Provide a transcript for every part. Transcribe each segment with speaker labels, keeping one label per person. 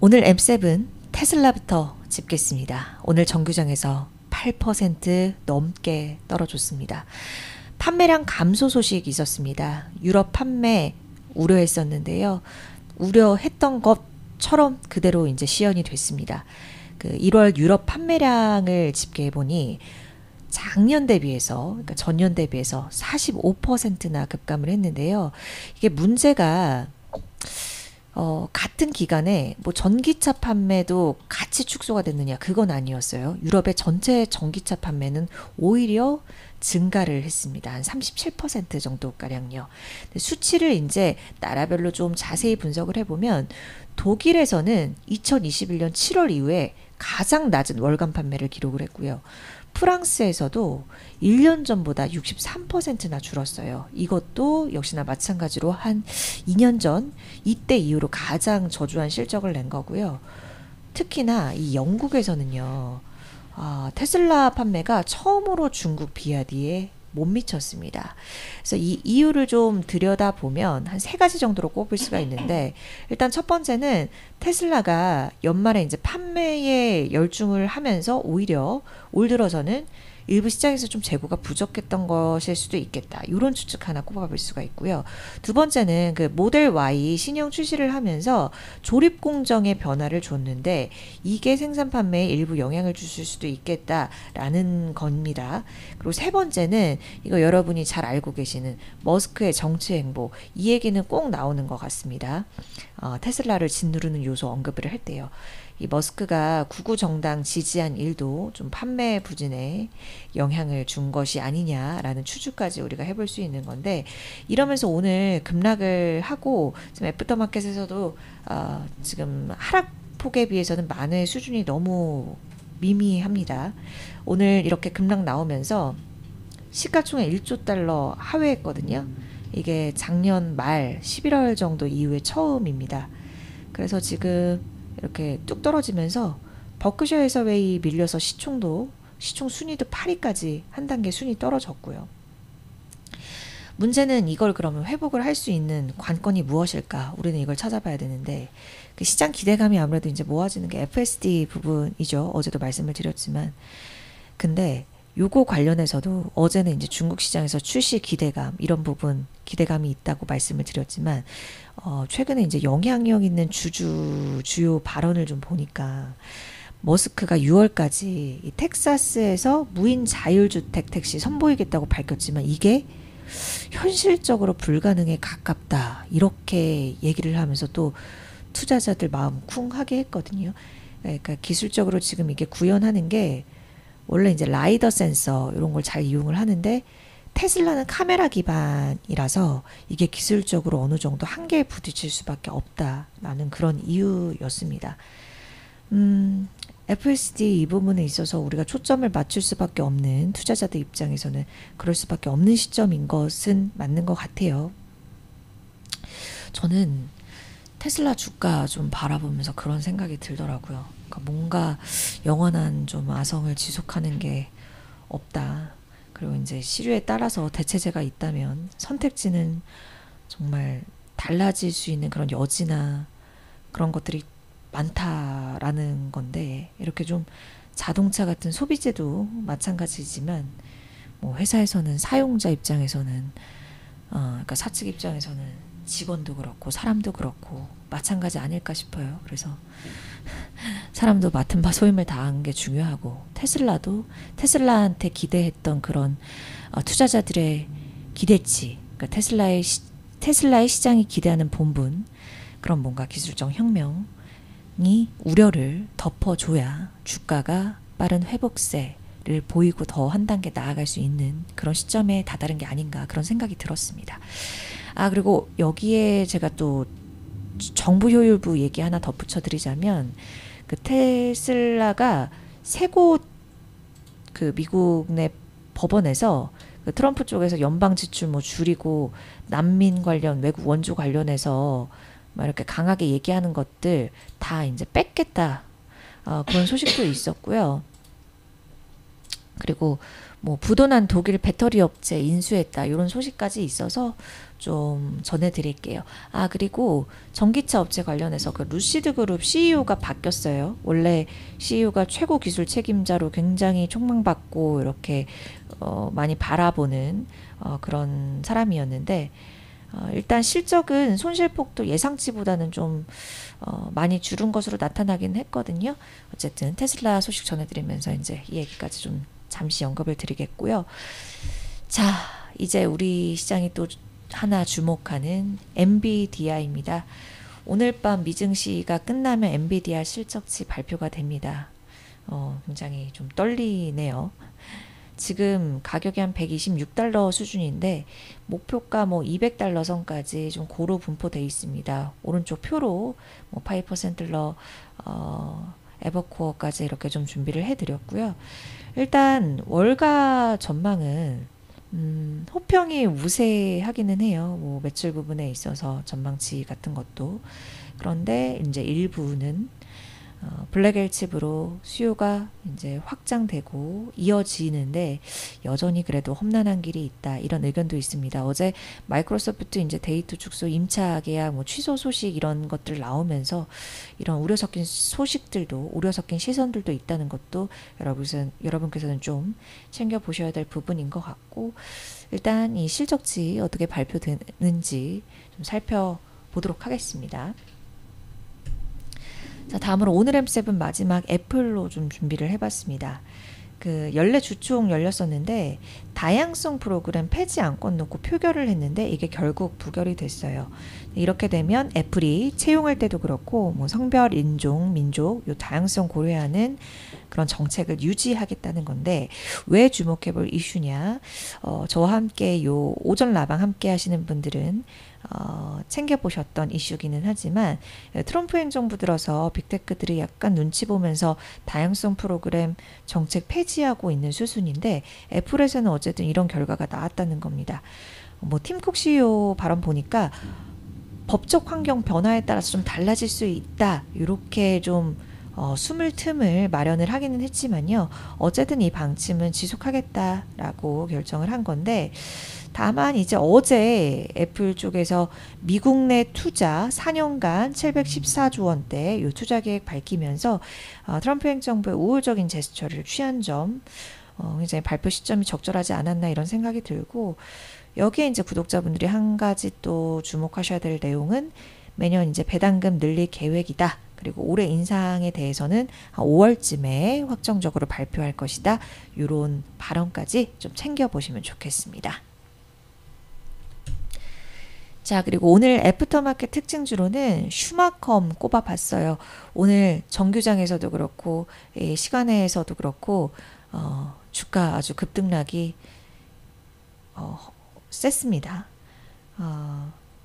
Speaker 1: 오늘 M7 테슬라부터 짚겠습니다. 오늘 정규장에서 8% 넘게 떨어졌습니다. 판매량 감소 소식이 있었습니다. 유럽 판매 우려했었는데요. 우려했던 것처럼 그대로 이제 시연이 됐습니다. 그 1월 유럽 판매량을 집계해 보니 작년 대비해서, 그러니까 전년 대비해서 45%나 급감을 했는데요. 이게 문제가 같은 기간에 뭐 전기차 판매도 같이 축소가 됐느냐, 그건 아니었어요. 유럽의 전체 전기차 판매는 오히려 증가를 했습니다. 한 37% 정도가량요. 수치를 이제 나라별로 좀 자세히 분석을 해보면 독일에서는 2021년 7월 이후에 가장 낮은 월간 판매를 기록을 했고요. 프랑스에서도 1년 전보다 63%나 줄었어요. 이것도 역시나 마찬가지로 한 2년 전 이때 이후로 가장 저조한 실적을 낸 거고요. 특히나 이 영국에서는요. 테슬라 판매가 처음으로 중국 비아디에 못 미쳤습니다. 그래서 이 이유를 좀 들여다보면 한 세 가지 정도로 꼽을 수가 있는데, 일단 첫 번째는 테슬라가 연말에 이제 판매에 열중을 하면서 오히려 올 들어서는 일부 시장에서 좀 재고가 부족했던 것일 수도 있겠다. 이런 추측 하나 꼽아볼 수가 있고요. 두 번째는 그 모델 Y 신형 출시를 하면서 조립 공정의 변화를 줬는데 이게 생산 판매에 일부 영향을 줄 수도 있겠다라는 겁니다. 그리고 세 번째는 이거 여러분이 잘 알고 계시는 머스크의 정치 행보, 이 얘기는 꼭 나오는 것 같습니다. 테슬라를 짓누르는 요소 언급을 할 때요. 이 머스크가 구구 정당 지지한 일도 좀 판매 부진에 영향을 준 것이 아니냐라는 추측까지 우리가 해볼 수 있는 건데, 이러면서 오늘 급락을 하고 지금 애프터마켓에서도 지금 하락폭에 비해서는 만회의 수준이 너무 미미합니다. 오늘 이렇게 급락 나오면서 시가총액 1조 달러 하회했거든요. 이게 작년 말 11월 정도 이후에 처음입니다. 그래서 지금 이렇게 뚝 떨어지면서 버크셔 해서웨이 밀려서 시총 순위도 8위까지 한 단계 순위 떨어졌고요. 문제는 이걸 그러면 회복을 할 수 있는 관건이 무엇일까? 우리는 이걸 찾아봐야 되는데, 그 시장 기대감이 아무래도 이제 모아지는 게 FSD 부분이죠. 어제도 말씀을 드렸지만. 근데 요거 관련해서도 어제는 이제 중국 시장에서 출시 기대감, 이런 부분 기대감이 있다고 말씀을 드렸지만, 최근에 이제 영향력 있는 주요 발언을 좀 보니까 머스크가 6월까지 이 텍사스에서 무인 자율주택 택시 선보이겠다고 밝혔지만 이게 현실적으로 불가능에 가깝다, 이렇게 얘기를 하면서 또 투자자들 마음 쿵하게 했거든요. 그러니까 기술적으로 지금 이게 구현하는 게 원래 이제 라이더 센서 이런 걸 잘 이용을 하는데, 테슬라는 카메라 기반이라서 이게 기술적으로 어느 정도 한계에 부딪힐 수밖에 없다라는 그런 이유였습니다. FSD 이 부분에 있어서 우리가 초점을 맞출 수밖에 없는, 투자자들 입장에서는 그럴 수밖에 없는 시점인 것은 맞는 것 같아요. 저는 테슬라 주가 좀 바라보면서 그런 생각이 들더라고요. 그러니까 뭔가 영원한 좀 아성을 지속하는 게 없다. 그리고 이제 시류에 따라서 대체제가 있다면 선택지는 정말 달라질 수 있는 그런 여지나 그런 것들이 많다라는 건데, 이렇게 좀 자동차 같은 소비재도 마찬가지지만 뭐 회사에서는 사용자 입장에서는 그러니까 사측 입장에서는 직원도 그렇고 사람도 그렇고 마찬가지 아닐까 싶어요. 그래서 사람도 맡은 바 소임을 다한 게 중요하고, 테슬라도 테슬라한테 기대했던 그런 투자자들의 기대치, 그러니까 테슬라의 시장이 기대하는 본분, 그런 뭔가 기술적 혁명이 우려를 덮어줘야 주가가 빠른 회복세를 보이고 더 한 단계 나아갈 수 있는 그런 시점에 다다른 게 아닌가, 그런 생각이 들었습니다. 그리고 여기에 제가 또 정부 효율부 얘기 하나 덧붙여 드리자면, 그 테슬라가 세 곳 그 미국 내 법원에서 그 트럼프 쪽에서 연방 지출 뭐 줄이고 난민 관련 외국 원조 관련해서 막 이렇게 강하게 얘기하는 것들 다 이제 뺏겠다, 그런 소식도 있었고요. 그리고 뭐 부도난 독일 배터리 업체 인수했다 이런 소식까지 있어서 좀 전해드릴게요. 아, 그리고 전기차 업체 관련해서 그 루시드 그룹 CEO가 바뀌었어요. 원래 CEO가 최고 기술 책임자로 굉장히 촉망받고 이렇게 많이 바라보는 그런 사람이었는데, 일단 실적은 손실폭도 예상치보다는 좀 많이 줄은 것으로 나타나긴 했거든요. 어쨌든 테슬라 소식 전해드리면서 이제 이 얘기까지 좀 잠시 언급을 드리겠고요. 자, 이제 우리 시장이 또 하나 주목하는 엔비디아입니다. 오늘 밤 미증시가 끝나면 엔비디아 실적치 발표가 됩니다. 굉장히 좀 떨리네요. 지금 가격이 한 126달러 수준인데 목표가 뭐 200달러 선까지 좀 고루 분포되어 있습니다. 오른쪽 표로 뭐 파이퍼 샌들러 에버코어까지 이렇게 좀 준비를 해드렸고요. 일단 월가 전망은 호평이 우세하기는 해요. 뭐 매출 부분에 있어서 전망치 같은 것도. 그런데 이제 일부는 블랙엘 칩으로 수요가 이제 확장되고 이어지는데 여전히 그래도 험난한 길이 있다, 이런 의견도 있습니다. 어제 마이크로소프트 이제 데이터 축소 임차 계약 뭐 취소 소식 이런 것들 나오면서 이런 우려 섞인 소식들도, 우려 섞인 시선들도 있다는 것도 여러분께서는 좀 챙겨 보셔야 될 부분인 것 같고, 일단 이 실적치 어떻게 발표되는지 좀 살펴보도록 하겠습니다. 자, 다음으로 오늘 M7 마지막 애플로 좀 준비를 해봤습니다. 그 연례 주총 열렸었는데 다양성 프로그램 폐지 안건 놓고 표결을 했는데 이게 결국 부결이 됐어요. 이렇게 되면 애플이 채용할 때도 그렇고 뭐 성별, 인종, 민족 요 다양성 고려하는 그런 정책을 유지하겠다는 건데, 왜 주목해볼 이슈냐? 저와 함께 요 오전 라방 함께 하시는 분들은 챙겨보셨던 이슈기는 하지만, 트럼프 행정부 들어서 빅테크들이 약간 눈치 보면서 다양성 프로그램 정책 폐지하고 있는 수순인데, 애플에서는 어쨌든 이런 결과가 나왔다는 겁니다. 뭐 팀쿡 CEO 발언 보니까 법적 환경 변화에 따라서 좀 달라질 수 있다, 이렇게 좀 숨을 틈을 마련을 하기는 했지만요, 어쨌든 이 방침은 지속하겠다라고 결정을 한 건데, 다만 이제 어제 애플 쪽에서 미국 내 투자 4년간 714조 원대 요 투자 계획 밝히면서 트럼프 행정부의 우호적인 제스처를 취한 점, 굉장히 발표 시점이 적절하지 않았나 이런 생각이 들고, 여기에 이제 구독자분들이 한 가지 또 주목하셔야 될 내용은 매년 이제 배당금 늘릴 계획이다. 그리고 올해 인상에 대해서는 5월쯤에 확정적으로 발표할 것이다. 이런 발언까지 좀 챙겨보시면 좋겠습니다. 자, 그리고 오늘 애프터마켓 특징주로는 슈마컴 꼽아봤어요. 오늘 정규장에서도 그렇고 시간에서도 그렇고 주가 아주 급등락이 셌습니다.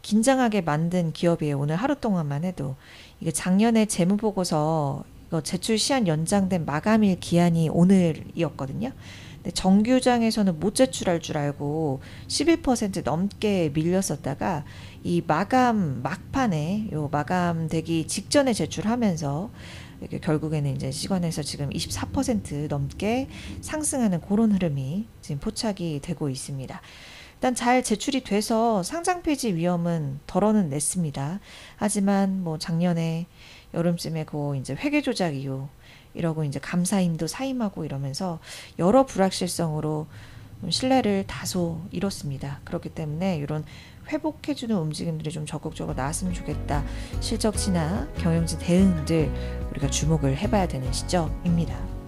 Speaker 1: 긴장하게 만든 기업이에요. 오늘 하루 동안만 해도. 이게 작년에 재무보고서 이거 제출 시한 연장된 마감일 기한이 오늘이었거든요. 근데 정규장에서는 못 제출할 줄 알고 11% 넘게 밀렸었다가 이 마감 막판에 요 마감되기 직전에 제출하면서 이렇게 결국에는 이제 시간에서 지금 24% 넘게 상승하는 그런 흐름이 지금 포착이 되고 있습니다. 일단 잘 제출이 돼서 상장 폐지 위험은 덜어는 냈습니다. 하지만 뭐 작년에 여름쯤에 그 이제 회계 조작 이후 이러고 이제 감사임도 사임하고 이러면서 여러 불확실성으로 신뢰를 다소 잃었습니다. 그렇기 때문에 이런 회복해주는 움직임들이 좀 적극적으로 나왔으면 좋겠다. 실적치나 경영진 대응들 우리가 주목을 해봐야 되는 시점입니다.